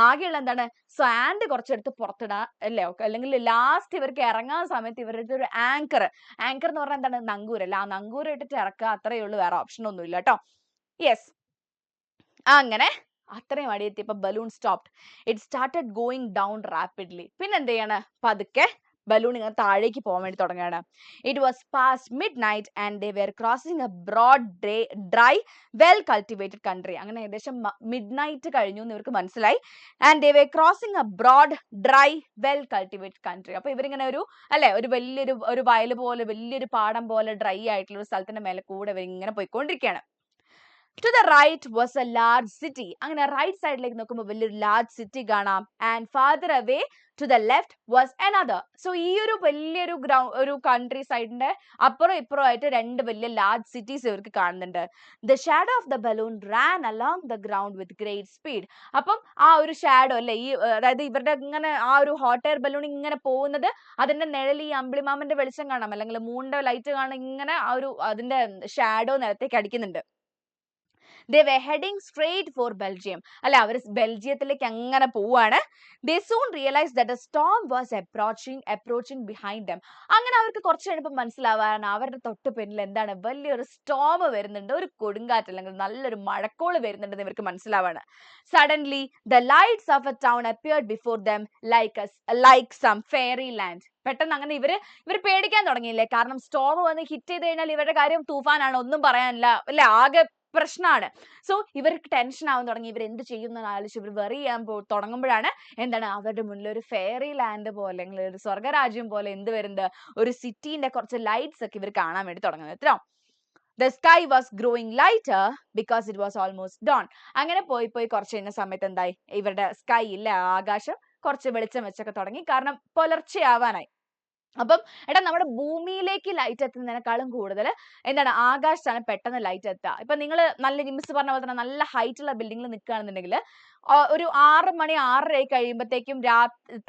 ആകെയുള്ള എന്താണ്, സാൻഡ് കുറച്ചെടുത്ത് പുറത്തിടുക അല്ലേ. അല്ലെങ്കിൽ ലാസ്റ്റ് ഇവർക്ക് ഇറങ്ങാൻ സമയത്ത് ഇവരുടെ ഒരു ആങ്കർ എന്ന് പറഞ്ഞാൽ എന്താണ്, നങ്കൂരല്ല, ആ നങ്കൂര ഇട്ടിട്ട് ഇറക്കുക, അത്രയേ ഉള്ളൂ, വേറെ ഓപ്ഷൻ ഒന്നും ഇല്ല കേട്ടോ. യെസ്, അങ്ങനെ അത്രയും അടിയെത്തിയപ്പോ balloon stopped. It started going down rapidly. പിന്നെ എന്ത് ചെയ്യാണ്, പതുക്കെ ബലൂൺ ഇങ്ങനെ താഴേക്ക് പോകാൻ വേണ്ടി തുടങ്ങുകയാണ്. It was past midnight and they were crossing a broad dry well cultivated country. അങ്ങനെ ഏകദേശം മിഡ് നൈറ്റ് കഴിഞ്ഞു എന്ന് ഇവർക്ക് മനസ്സിലായി. And they were crossing a broad dry well cultivated country. അപ്പൊ ഇവരിങ്ങനെ ഒരു വലിയൊരു വയൽ പോലെ, വലിയൊരു പാടം പോലെ ഡ്രൈ ആയിട്ടുള്ള ഒരു സ്ഥലത്തിന്റെ മേലെ കൂടെ ഇവരിങ്ങനെ പോയിക്കൊണ്ടിരിക്കുകയാണ്. To the right was a large city. അങ്ങനെ റൈറ്റ് സൈഡിലേക്ക് നോക്കുമ്പോൾ വലിയൊരു ലാർജ് സിറ്റി കാണാം. And farther away to the left was another. So ഈ ഒരു വലിയൊരു ഒരു കൺട്രി സൈഡിന്റെ അപ്പുറം ഇപ്പുറം ആയിട്ട് രണ്ട് വലിയ ലാർജ് സിറ്റീസ് ഇവർക്ക് കാണുന്നുണ്ട്. The shadow of the balloon ran along the ground with great speed. അപ്പം ആ ഒരു ഷാഡോ അല്ലെ, അതായത് ഇവരുടെ ഇങ്ങനെ ആ ഒരു ഹോട്ട് എയർ ബലൂൺ ഇങ്ങനെ പോകുന്നത്, അതിന്റെ നിഴൽ ഈ അമ്പിളിമാമന്റെ വെളിച്ചം കാണാം, അല്ലെങ്കിൽ മൂണിന്റെ ലൈറ്റ് കാണാം, ഇങ്ങനെ ആ ഒരു അതിന്റെ ഷാഡോ നിലത്തേക്ക് അടിക്കുന്നുണ്ട്. They were heading straight for Belgium. അല്ല, അവർ ബെൽജിയത്തിലേക്ക് അങ്ങനെ പോവാണ്. They soon realized that a storm was approaching behind them. അങ്ങനെ അവർക്ക് കുറച്ച് കഴിഞ്ഞപ്പോൾ മനസ്സിലാവാണ് അവരുടെ തൊട്ട് പിന്നിൽ എന്താണ്, വലിയൊരു സ്റ്റോം വരുന്നുണ്ട്, ഒരു കൊടുങ്കാറ്റ് അല്ലെങ്കിൽ നല്ലൊരു മഴക്കോള് വരുന്നുണ്ടെന്ന് ഇവർക്ക് മനസ്സിലാവാണ്. Suddenly the lights of a town appeared before them like some fairy land. പെട്ടെന്ന് അങ്ങനെ ഇവര് പേടിക്കാൻ തുടങ്ങിയില്ലേ, കാരണം സ്റ്റോം വന്ന് ഹിറ്റ് ചെയ്ത് കഴിഞ്ഞാൽ ഇവരുടെ കാര്യം തൂഫാനാണ്, ഒന്നും പറയാനില്ല അല്ലെ, ആകെ പ്രശ്നമാണ്. സോ ഇവർക്ക് ടെൻഷൻ ആവാൻ തുടങ്ങി, ഇവർ എന്ത് ചെയ്യുന്ന ആലോചിച്ച് ഇവർ വെറി ചെയ്യാൻ തുടങ്ങുമ്പോഴാണ് എന്താണ് അവരുടെ മുന്നിൽ ഒരു ഫെയറി ലാൻഡ് പോലെ അല്ലെങ്കിൽ ഒരു സ്വർഗരാജ്യം പോലെ എന്ത് വരുന്നത്, ഒരു സിറ്റിന്റെ കുറച്ച് ലൈറ്റ്സ് ഒക്കെ ഇവർ കാണാൻ വേണ്ടി തുടങ്ങുന്നത് കേട്ടോ. The sky was growing lighter because it was almost dawn. അങ്ങനെ പോയി കുറച്ച് കഴിഞ്ഞ സമയത്ത് എന്തായി, ഇവരുടെ സ്കൈ ഇല്ല, ആകാശം കുറച്ച് വെളിച്ചം വെച്ചൊക്കെ തുടങ്ങി, കാരണം പുലർച്ചെയാവാനായി. അപ്പം എടാ, നമ്മുടെ ഭൂമിയിലേക്ക് ലൈറ്റ് എത്തുന്നതിനേക്കാളും കൂടുതൽ എന്താണ് ആകാശത്താണ് പെട്ടെന്ന് ലൈറ്റ് എത്തുക. ഇപ്പൊ നിങ്ങൾ നല്ല മിസ് പറഞ്ഞ പോലെ തന്നെ നല്ല ഹൈറ്റ് ഉള്ള ബിൽഡിംഗിൽ നിൽക്കുകയാണെന്നുണ്ടെങ്കിൽ ഒരു 6 മണി 6:30 ആയി കഴിയുമ്പോഴത്തേക്കും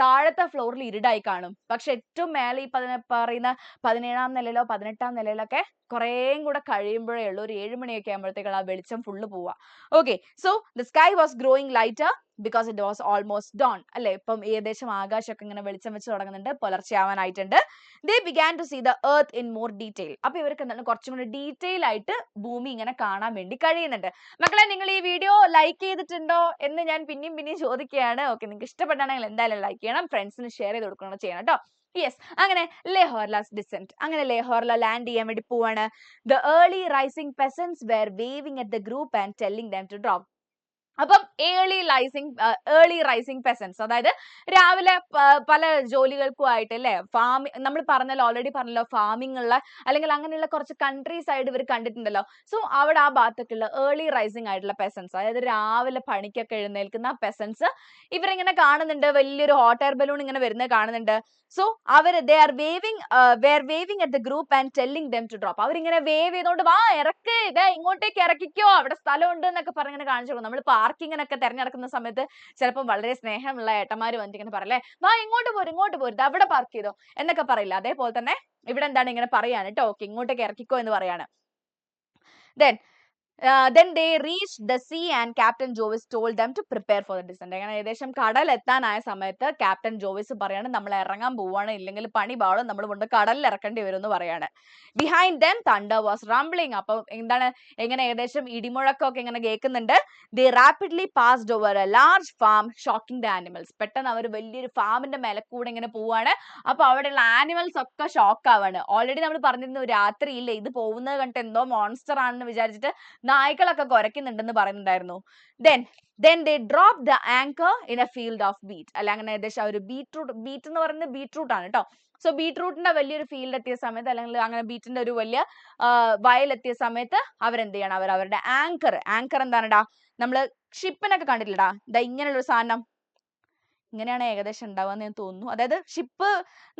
താഴത്തെ ഫ്ലോറിൽ ഇരുടായി കാണും. പക്ഷെ ഏറ്റവും മേലെ ഈ പറയുന്ന 17ാം നിലയിലോ 18ാം നിലയിലൊക്കെ കുറേയും കൂടെ കഴിയുമ്പോഴേ ഉള്ളൂ, ഒരു 7 മണിയൊക്കെ ആകുമ്പോഴത്തേക്കുള്ള ആ വെളിച്ചം ഫുള്ള് പോവാ. Okay, so the sky was growing lighter because it was almost dawn അല്ലെ. ഇപ്പം ഏകദേശം ആകാശമൊക്കെ ഇങ്ങനെ വെളിച്ചം വെച്ച് തുടങ്ങുന്നുണ്ട്, പുലർച്ചെയാവാനായിട്ടുണ്ട്. They began to see the earth in more detail. അപ്പൊ ഇവർക്ക് എന്താണ് കുറച്ചും കൂടി ഡീറ്റെയിൽ ആയിട്ട് ഭൂമി ഇങ്ങനെ കാണാൻ വേണ്ടി കഴിയുന്നുണ്ട്. മക്കളെ, നിങ്ങൾ ഈ വീഡിയോ ലൈക്ക് ചെയ്തിട്ടുണ്ടോ എന്ന് ഞാൻ പിന്നെയും ചോദിക്കുകയാണ്. ഓക്കെ, നിങ്ങൾക്ക് ഇഷ്ടപ്പെട്ടാണെങ്കിൽ എന്തായാലും ലൈക്ക് ചെയ്യണം, ഫ്രണ്ട്സിന് ഷെയർ ചെയ്ത് കൊടുക്കണം ചെയ്യണം കേട്ടോ. യെസ്, അങ്ങനെ ലെഹോർലാസ് ഡിസെന്റ്, അങ്ങനെ ലെഹോർല ലാൻഡ് ചെയ്യാൻ വേണ്ടി പോവാണ്. The early rising peasants were waving at the group and telling them to drop. അപ്പം ഏർലി റൈസിംഗ് പെസൻസ്, അതായത് രാവിലെ പല ജോലികൾക്കും ആയിട്ട് അല്ലെ, നമ്മൾ ഓൾറെഡി പറഞ്ഞല്ലോ, ഫാമിംഗ് ഉള്ള അല്ലെങ്കിൽ അങ്ങനെയുള്ള കുറച്ച് കൺട്രി സൈഡ് ഇവർ കണ്ടിട്ടുണ്ടല്ലോ. സോ അവിടെ ആ ഭാഗത്തൊക്കെയുള്ള ഏർലി റൈസിംഗ് ആയിട്ടുള്ള പെസൻസ്, അതായത് രാവിലെ പണിക്കൊക്കെ എഴുന്നേൽക്കുന്ന പെസൻസ് ഇവരിങ്ങനെ കാണുന്നുണ്ട്, വലിയൊരു ഹോട്ട് എയർ ബലൂൺ ഇങ്ങനെ വരുന്നത് കാണുന്നുണ്ട്. So were waving at the group and telling them to drop. അവരിങ്ങനെ വേവ് ചെയ്തോണ്ട്, വാ ഇറക്ക്, ഇങ്ങോട്ടേക്ക് ഇറക്കിക്കോ, അവിടെ സ്ഥലമുണ്ട് എന്നൊക്കെ പറഞ്ഞിങ്ങനെ കാണിച്ചു കൊടുക്കും. നമ്മൾ പാർക്കിങ്ങിനൊക്കെ തിരഞ്ഞെടുക്കുന്ന സമയത്ത് ചിലപ്പോൾ വളരെ സ്നേഹമുള്ള ഏട്ടന്മാര് വന്നിട്ട് ഇങ്ങനെ പറയല്ലേ, വാ ഇങ്ങോട്ട് പോരും, അവിടെ പാർക്ക് ചെയ്തോ എന്നൊക്കെ പറയില്ല. അതേപോലെ തന്നെ ഇവിടെ എന്താണ് ഇങ്ങനെ പറയാണ് കേട്ടോ, ഓക്കെ ഇങ്ങോട്ടേക്ക് ഇറക്കിക്കോ എന്ന് പറയാണ്. Then they reached the sea and Captain Jovis told them to prepare for the descent. അങ്ങനെ ഏകദേശം കടൽ എത്താനായ സമയത്ത് ക്യാപ്റ്റൻ ജോവിസ് പറയാണ്, നമ്മൾ ഇറങ്ങാൻ പോവാണ്, ഇല്ലെങ്കിൽ പണി പാടും, നമ്മൾ കൊണ്ട് കടലിൽ ഇറക്കേണ്ടി വരും എന്ന് പറയാണ്. Behind them thunder was rumbling. അപ്പൊ എന്താണ്, എങ്ങനെ ഏകദേശം ഇടിമുഴക്കമൊക്കെ ഇങ്ങനെ കേൾക്കുന്നുണ്ട്. They rapidly passed over a large farm, shocking the animals. പെട്ടെന്ന് അവർ വലിയൊരു ഫാമിന്റെ മേലെ കൂടെ ഇങ്ങനെ പോവാണ്. അപ്പൊ അവിടെയുള്ള ആനിമൽസ് ഒക്കെ ഷോക്ക് ആവാണ്. ഓൾറെഡി നമ്മൾ പറഞ്ഞിരുന്നു രാത്രിയില്ലേ ഇത് പോകുന്നത് കണ്ടിട്ട് എന്തോ മോൺസ്റ്റർ ആണെന്ന് വിചാരിച്ചിട്ട് നായ്ക്കളൊക്കെ കുരയ്ക്കുന്നുണ്ടെന്ന് പറയുന്നുണ്ടായിരുന്നു. Then they dropped the anchor in a field of beet. അല്ല, അങ്ങനെ ഏകദേശം ഒരു ബീറ്റ് എന്ന് പറയുന്നത് ബീറ്റ്റൂട്ട് ആണ് കേട്ടോ. സോ ബീട്രൂട്ടിന്റെ വലിയൊരു ഫീൽഡ് എത്തിയ സമയത്ത് അല്ലെങ്കിൽ അങ്ങനെ ബീറ്റിന്റെ ഒരു വലിയ വയലെത്തിയ സമയത്ത് അവരെന്ത് ചെയ്യണം, അവരുടെ ആങ്കർ എന്താണെടാ, നമ്മള് ഷിപ്പിനൊക്കെ കണ്ടിട്ടില്ലടാ, ഇതാ ഇങ്ങനെയുള്ള ഒരു സാധനം, ഇങ്ങനെയാണ് ഏകദേശം ഉണ്ടാവുക ഞാൻ തോന്നുന്നു. അതായത് ഷിപ്പ്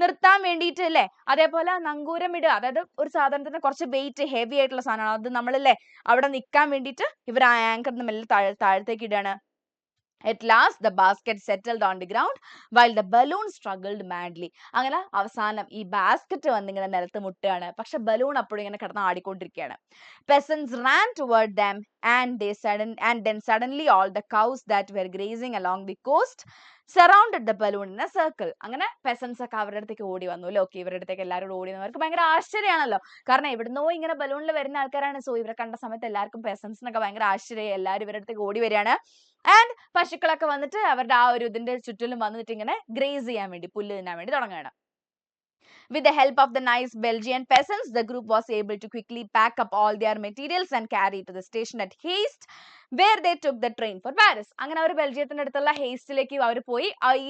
നിർത്താൻ വേണ്ടിയിട്ട് അല്ലേ, അതേപോലെ നങ്കൂരം ഇടുക, അതായത് ഒരു സാധനത്തിന് കുറച്ച് വെയിറ്റ് ഹെവി ആയിട്ടുള്ള സാധനമാണ് അത് നമ്മളല്ലേ അവിടെ നിൽക്കാൻ വേണ്ടിയിട്ട് ഇവർ ആ ആങ്കറിന് മെല്ലെ താഴത്തേക്ക് ഇടുകയാണ്. At last the basket settled on the ground while the balloon struggled madly. അങ്ങനെ അവസാനം ഈ ബാസ്ക്കറ്റ് വന്നിങ്ങനെ നിലത്ത് മുട്ടുകയാണ്, പക്ഷെ ബലൂൺ അപ്പോഴും ഇങ്ങനെ കിടന്ന് ആടിക്കൊണ്ടിരിക്കുകയാണ്. Peasants ran toward them and then suddenly all the cows that were grazing along the coast surrounded the balloon in a circle. അങ്ങനെ peasants ഒക്കെ അവരുടെ അടുത്തേക്ക് ഓടി വന്നു അല്ലേ. ഓക്കെ, ഇവരുടെ അടുത്തേക്ക് എല്ലാവരും ഓടി വന്നവർക്ക് ഭയങ്കര ആശ്ചര്യമാണല്ലോ, കാരണം എവിടുന്നോ ഇങ്ങനെ ബലൂണിൽ വരുന്ന ആൾക്കാരാണ്. സോ ഇവരെ കണ്ട സമയത്ത് എല്ലാവർക്കും പെസൻസിനൊക്കെ ഭയങ്കര ആശ്ചര്യം, എല്ലാവരും ഇവരുടെ അടുത്തേക്ക് ഓടി വരികയാണ്. ആൻഡ് പശുക്കളൊക്കെ വന്നിട്ട് അവരുടെ ആ ഒരു ഇതിന്റെ ചുറ്റിലും വന്നിട്ട് ഇങ്ങനെ ഗ്രേസ് ചെയ്യാൻ വേണ്ടി, പുല്ല് തിന്നാൻ വേണ്ടി തുടങ്ങുകയാണ്. With the help of the nice Belgian peasants, the group was able to quickly pack up all their materials and carry to the station at Haste, where they took the train for Paris. അങ്ങനെ അവർ ബെൽജിയത്തിന്റെ അടുത്തുള്ള ഹേസ്റ്റിലേക്ക് അവർ പോയി. ഈ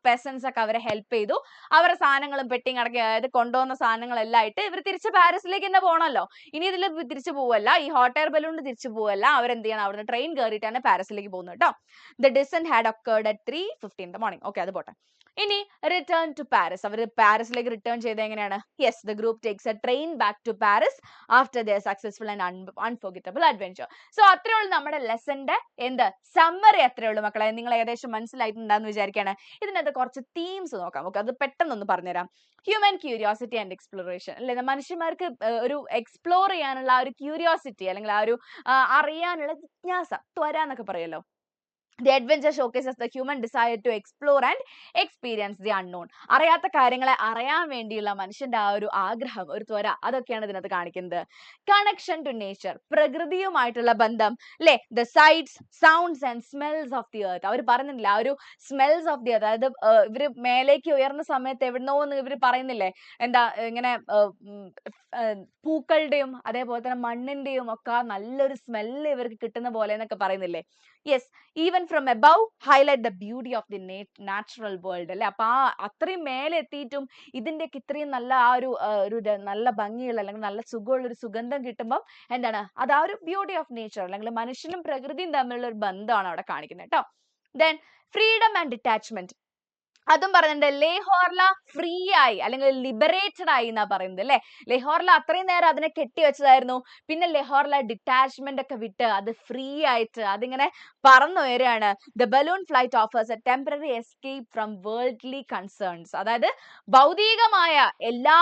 പെസൻസ് ഒക്കെ അവരെ ഹെൽപ്പ് ചെയ്തു. അവരുടെ സാധനങ്ങളും പെട്ടിങ് അടക്കി, അതായത് കൊണ്ടുവന്ന സാധനങ്ങളെല്ലാം ആയിട്ട് ഇവർ തിരിച്ച് പാരീസിലേക്ക് തന്നെ പോകണമല്ലോ. ഇനി ഇതിൽ തിരിച്ചു പോവല്ല, ഈ ഹോട്ട് എയർ ബലൂണിൽ തിരിച്ചു പോവല്ല, അവരെന്ത് ചെയ്യണം, അവിടുന്ന് ട്രെയിൻ കയറിയിട്ടാണ് പാരീസിലേക്ക് പോകുന്നത് കേട്ടോ. The descent had occurred at 3:50 in the morning. Okay, അത് പോട്ടെ. ഇനി റിട്ടേൺ ടു പാരീസ്, അവർ പാരീസിലേക്ക് റിട്ടേൺ ചെയ്ത് എങ്ങനെയാണ്? Yes, the group takes a train back to Paris after their successful and unforgettable adventure. So അത്രേ ഉള്ളൂ നമ്മുടെ ലെസന്റെ എന്ത് സമ്മറി, അത്രേ ഉള്ളൂ മക്കളെ. നിങ്ങൾ ഏകദേശം മനസ്സിലായിട്ടുണ്ടാന്ന് വിചാരിക്കുകയാണ്. ഇതിനകത്ത് കുറച്ച് തീംസ് നോക്കാം. ഓക്കെ, അത് പെട്ടെന്നൊന്ന് പറഞ്ഞുതരാം. ഹ്യൂമൻ ക്യൂരിയോസിറ്റി ആൻഡ് എക്സ്പ്ലോറേഷൻ അല്ലെ, മനുഷ്യന്മാർക്ക് ഒരു എക്സ്പ്ലോർ ചെയ്യാനുള്ള ആ ഒരു ക്യൂരിയോസിറ്റി അല്ലെങ്കിൽ ആ ഒരു അറിയാനുള്ള ജിജ്ഞാസ, ത്വര എന്നൊക്കെ പറയുമല്ലോ. The adventure showcases the human desire to explore and experience the unknown. അറിയാത്ത കാര്യങ്ങളെ അറിയാൻ വേണ്ടിയുള്ള മനുഷ്യന്റെ ആ ഒരു ആഗ്രഹം, ഒരു ത്വര, അതൊക്കെയാണ് ഇതിനകത്ത് കാണിക്കുന്നത്. കണക്ഷൻ ടു നേച്ചർ, പ്രകൃതിയുമായിട്ടുള്ള ബന്ധം അല്ലേ. The sights, sounds and smells of the earth. അവർ പറയുന്നില്ല ആ ഒരു smells of the earth, അതായത് ഇവര് മേലേക്ക് ഉയർന്ന സമയത്ത് എവിടുന്നോ എന്ന് ഇവർ പറയുന്നില്ലേ, എന്താ ഇങ്ങനെ പൂക്കളുടെയും അതേപോലെ തന്നെ മണ്ണിന്റെയും ഒക്കെ നല്ലൊരു സ്മെല്ല് ഇവർക്ക് കിട്ടുന്ന പോലെ എന്നൊക്കെ പറയുന്നില്ലേ. Yes, even from above highlight the beauty of the natural world അല്ലെ. അപ്പൊ ആ അത്രയും മേലെ എത്തിയിട്ടും ഇതിന്റെയൊക്കെ ഇത്രയും നല്ല ആ ഒരു നല്ല ഭംഗിയുള്ള അല്ലെങ്കിൽ നല്ല സുഖമുള്ള ഒരു സുഗന്ധം കിട്ടുമ്പോൾ എന്താണ് അത്, ആ ഒരു ബ്യൂട്ടി ഓഫ് നേച്ചർ അല്ലെങ്കിൽ മനുഷ്യനും പ്രകൃതിയും തമ്മിലുള്ള ഒരു ബന്ധമാണ് അവിടെ കാണിക്കുന്നത് കേട്ടോ. ദെൻ ഫ്രീഡം ആൻഡ് ഡിറ്റാച്ച്മെന്റ്, അതും പറയുന്നുണ്ട്. ലേഹോർല ഫ്രീ ആയി അല്ലെങ്കിൽ ലിബറേറ്റഡ് ആയി എന്നാ പറയുന്നത് അല്ലെ. ലേഹോർല അത്രയും നേരം അതിനെ കെട്ടിവെച്ചതായിരുന്നു, പിന്നെ ലേഹോർല ഡിറ്റാച്ച്മെന്റ് ഒക്കെ വിട്ട് അത് ഫ്രീ ആയിട്ട് അതിങ്ങനെ പറന്നുയരാണ്. The balloon flight offers a temporary escape from worldly concerns, അതായത് ഭൗതികമായ എല്ലാ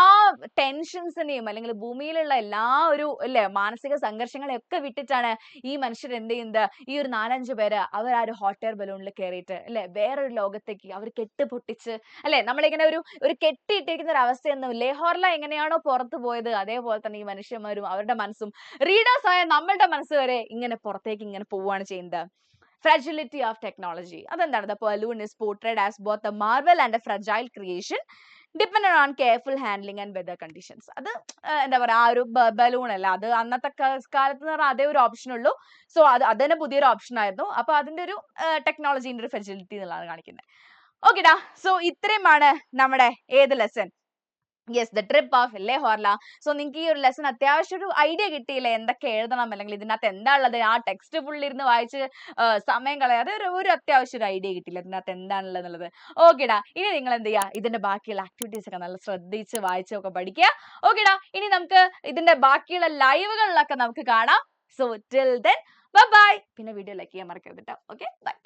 ടെൻഷൻസിനെയും അല്ലെങ്കിൽ ഭൂമിയിലുള്ള എല്ലാ ഒരു അല്ലെ മാനസിക സംഘർഷങ്ങളെയൊക്കെ വിട്ടിട്ടാണ് ഈ മനുഷ്യർ എന്ത് ചെയ്യുന്നത്, ഈ ഒരു 4-5 പേര് അവർ ആ ഒരു ഹോട്ട് എയർ ബലൂണിൽ കയറിയിട്ട് അല്ലെ വേറൊരു ലോകത്തേക്ക് അവർ പൊട്ടിച്ച് അല്ലെ, നമ്മളിങ്ങനെ ഒരു കെട്ടിയിട്ടിരിക്കുന്ന ഒരു അവസ്ഥയൊന്നും. ലേഹോർല എങ്ങനെയാണോ പുറത്തു പോയത് അതേപോലെ തന്നെ ഈ മനുഷ്യന്മാരും അവരുടെ മനസ്സും റീഡേഴ്സ് ആയ നമ്മളുടെ മനസ്സ് വരെ ഇങ്ങനെ പുറത്തേക്ക് ഇങ്ങനെ പോവുകയാണ് ചെയ്യുന്നത്. Fragility of technology, അതെന്താണ്? The balloon is portrayed as both a marvel and a fragile creation dependent on careful handling and weather conditions. അത് എന്താ പറയാ, ആ ഒരു ബലൂൺ അല്ല, അത് അന്നത്തെ കാലത്ത് എന്ന് പറഞ്ഞാൽ അതേ ഒരു ഓപ്ഷൻ ഉള്ളൂ. സോ അതന്നെ പുതിയൊരു ഓപ്ഷൻ ആയിരുന്നു. അപ്പൊ അതിന്റെ ഒരു ടെക്നോളജിന്റെ ഒരു ഫെസിലിറ്റി എന്നുള്ളതാണ് കാണിക്കുന്നത്. ഓക്കെടാ, സോ ഇത്രയുമാണ് നമ്മുടെ ഏത് lesson, yes, the trip of Le Horla. So നിങ്ങൾക്ക് ഈ ഒരു ലെസൺ അത്യാവശ്യം ഒരു ഐഡിയ കിട്ടിയില്ലേ എന്തൊക്കെ എഴുതണം അല്ലെങ്കിൽ ഇതിനകത്ത് എന്താ ഉള്ളത്. ആ ടെക്സ്റ്റ് ഫുൾ ഇരുന്ന് വായിച്ച് സമയം കളയാതെ ഒരു അത്യാവശ്യം ഒരു ഐഡിയ കിട്ടില്ല ഇതിനകത്ത് എന്താണുള്ളത് എന്നുള്ളത്. ഓക്കെടാ, ഇനി നിങ്ങൾ എന്ത് ചെയ്യുക, ഇതിന്റെ ബാക്കിയുള്ള ആക്ടിവിറ്റീസ് ഒക്കെ നല്ല ശ്രദ്ധിച്ച് വായിച്ചൊക്കെ പഠിക്കുക. ഓക്കെടാ, ഇനി നമുക്ക് ഇതിന്റെ ബാക്കിയുള്ള ലൈവുകളിലൊക്കെ നമുക്ക് കാണാം. So till then bye bye. പിന്നെ വീഡിയോ ലൈക്ക് ചെയ്യാൻ മറക്കരുത് കേട്ടോ. Okay, by.